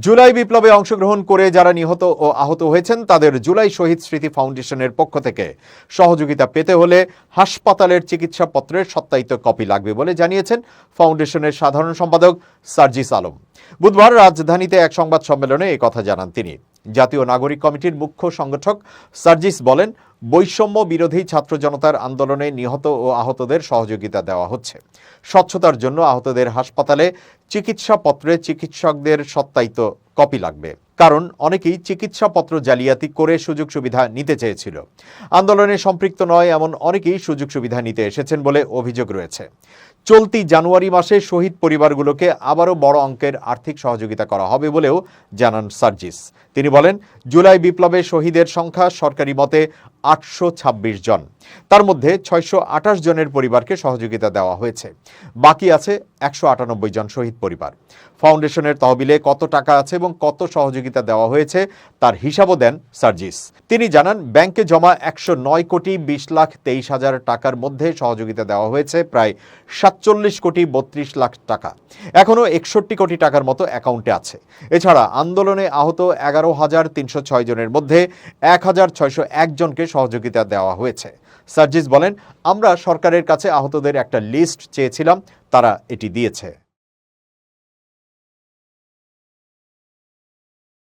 জুলাই বিপ্লবে অংশগ্রহণ করে যারা নিহত ও আহত হয়েছেন তাদের জুলাই শহীদ স্মৃতি ফাউন্ডেশনের পক্ষ থেকে সহযোগিতা পেতে হলে হাসপাতালের চিকিৎসাপত্রের সত্যায়িত কপি লাগবে বলে জানিয়েছেন ফাউন্ডেশনের সাধারণ সম্পাদক সার্জিস আলম। বুধবার রাজধানীতে এক সংবাদ সম্মেলনে এই কথা জানান তিনি। জাতীয় নাগরিক কমিটির মুখ্য সংগঠক সার্জিস বলেন, বৈষম্য বিরোধী ছাত্র জনতার আন্দোলনে নিহত ও আহতদের সহযোগিতা দেওয়া হচ্ছে। স্বচ্ছতার জন্য আহতদের হাসপাতালে চিকিৎসাপত্রে চিকিৎসকদের সত্যায়িত কপি লাগবে, কারণ অনেকেই চিকিৎসাপত্র জালিয়াতি করে সুযোগ সুবিধা নিতে চেয়েছিল। আন্দোলনে সম্পৃক্ত নয় এমন অনেকেই সুযোগ সুবিধা নিতে এসেছেন বলে অভিযোগ রয়েছে। চলতি জানুয়ারি মাসে শহীদ পরিবারগুলোকে আবারও বড় অঙ্কের আর্থিক সহযোগিতা করা হবে বলেও জানান সার্জিস। তিনি বলেন, জুলাই বিপ্লবে শহীদের সংখ্যা সরকারি মতে 826 জন। তার মধ্যে 628 জনের পরিবারকে সহযোগিতা দেওয়া হয়েছে। বাকি আছে 198 জন শহীদ পরিবার। ফাউন্ডেশনের তহবিলে কত টাকা আছে এবং কত সহযোগিতা দেওয়া হয়েছে তার হিসাবও দেন সার্জিস। তিনি জানান, ব্যাংকে জমা 109,20,23,000 টাকার মধ্যে সহযোগিতা দেওয়া হয়েছে প্রায় 47,32,00,000 টাকা। এখনও 61 কোটি টাকার মতো অ্যাকাউন্টে আছে। এছাড়া আন্দোলনে আহত 11,306 জনের মধ্যে 1,601 জনকে সহযোগিতা দেওয়া হয়েছে। সার্জিস বলেন, আমরা সরকারের কাছে আহতদের একটা লিস্ট চেয়েছিলাম, তারা এটি দিয়েছে।